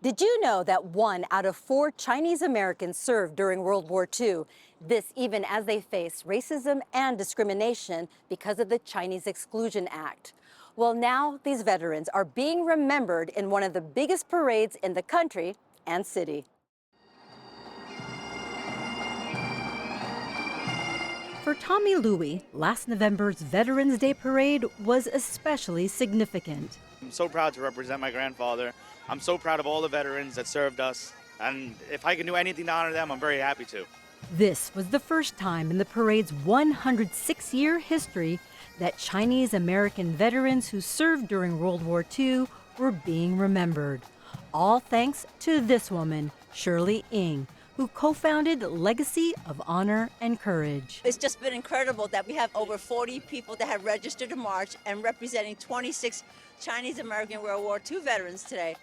Did you know that 1 out of 4 Chinese Americans served during World War II? This even as they face racism and discrimination because of the Chinese Exclusion Act. Well, now these veterans are being remembered in one of the biggest parades in the country and city. For Tommy Louie, last November's Veterans Day Parade was especially significant. I'm so proud to represent my grandfather. I'm so proud of all the veterans that served us, and if I can do anything to honor them, I'm very happy to. This was the first time in the parade's 106-year history that Chinese American veterans who served during World War II were being remembered. All thanks to this woman, Shirley Ng, who co-founded Legacy of Honor and Courage. It's just been incredible that we have over 40 people that have registered to march and representing 26 Chinese American World War II veterans today.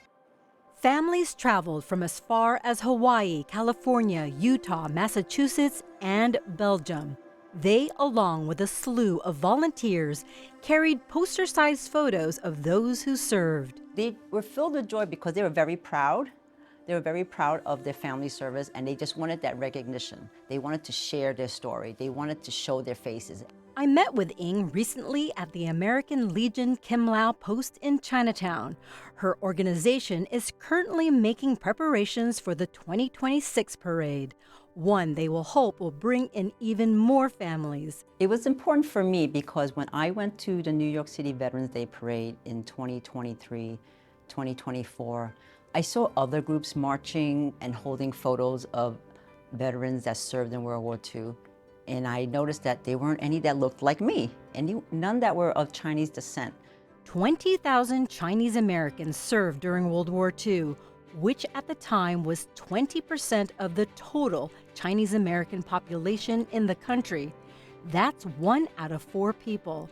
Families traveled from as far as Hawaii, California, Utah, Massachusetts, and Belgium. They, along with a slew of volunteers, carried poster-sized photos of those who served. They were filled with joy because they were very proud. They were very proud of their family service, and they just wanted that recognition. They wanted to share their story. They wanted to show their faces. I met with Ng recently at the American Legion Kim Lau Post in Chinatown. Her organization is currently making preparations for the 2026 parade, one they will hope will bring in even more families. It was important for me because when I went to the New York City Veterans Day Parade in 2023, 2024, I saw other groups marching and holding photos of veterans that served in World War II. And I noticed that there weren't any that looked like me, none that were of Chinese descent. 20,000 Chinese Americans served during World War II, which at the time was 20% of the total Chinese American population in the country. That's 1 out of 4 people.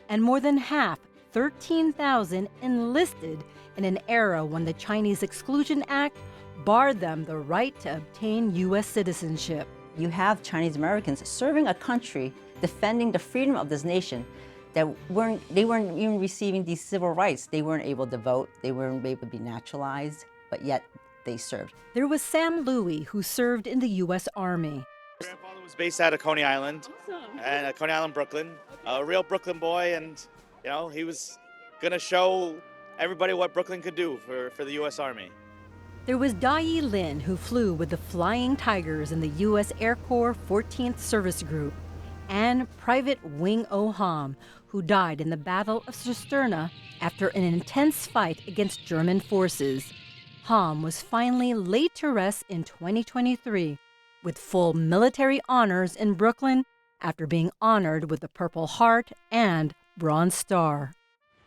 And more than half, 13,000, enlisted in an era when the Chinese Exclusion Act barred them the right to obtain U.S. citizenship. You have Chinese Americans serving a country, defending the freedom of this nation, that they weren't even receiving these civil rights. They weren't able to vote, they weren't able to be naturalized, but yet they served. There was Sam Louie, who served in the U.S. Army. My grandfather was based out of Coney Island, and Coney Island, Brooklyn. A real Brooklyn boy, and he was gonna show everybody what Brooklyn could do for the U.S. Army. There was Dai Lin, who flew with the Flying Tigers in the U.S. Air Corps 14th Service Group, and Private Wing Oh Ham, who died in the Battle of Cisterna after an intense fight against German forces. Ham was finally laid to rest in 2023 with full military honors in Brooklyn after being honored with the Purple Heart and Bronze Star.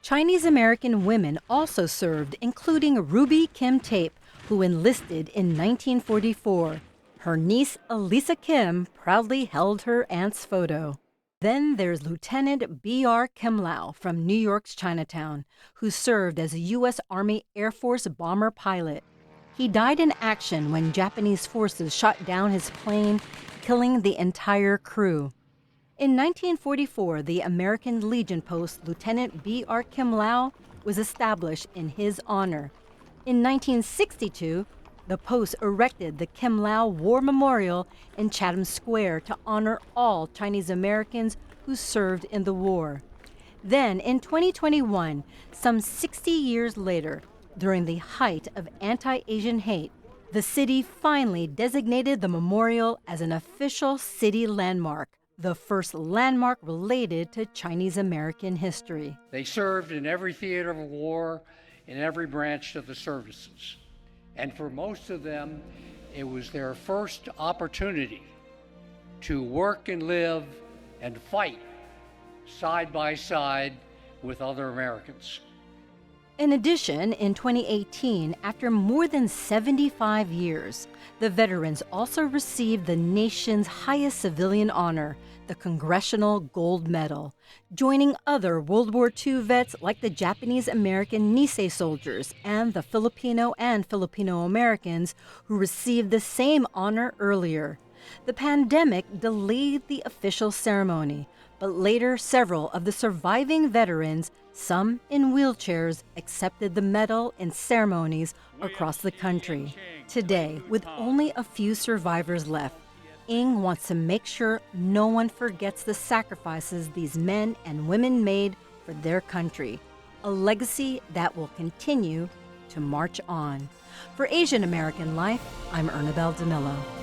Chinese American women also served, including Ruby Kim Tape, who enlisted in 1944. Her niece, Elisa Kim, proudly held her aunt's photo. Then there's Lieutenant B.R. Kim Lau from New York's Chinatown, who served as a U.S. Army Air Force bomber pilot. He died in action when Japanese forces shot down his plane, killing the entire crew. In 1944, the American Legion Post Lieutenant B.R. Kim Lau was established in his honor. In 1962, the post erected the Kim Lau War Memorial in Chatham Square to honor all Chinese Americans who served in the war. Then, in 2021, some 60 years later, during the height of anti-Asian hate, the city finally designated the memorial as an official city landmark, the first landmark related to Chinese American history. They served in every theater of war, in every branch of the services. And for most of them, it was their first opportunity to work and live and fight side by side with other Americans. In addition, in 2018, after more than 75 years, the veterans also received the nation's highest civilian honor, the Congressional Gold Medal, joining other World War II vets like the Japanese-American Nisei soldiers and the Filipino and Filipino-Americans who received the same honor earlier. The pandemic delayed the official ceremony, but later several of the surviving veterans Some in wheelchairs accepted the medal in ceremonies across the country. Today, with only a few survivors left, Ng wants to make sure no one forgets the sacrifices these men and women made for their country, a legacy that will continue to march on. For Asian American Life, I'm Ernabel Demillo.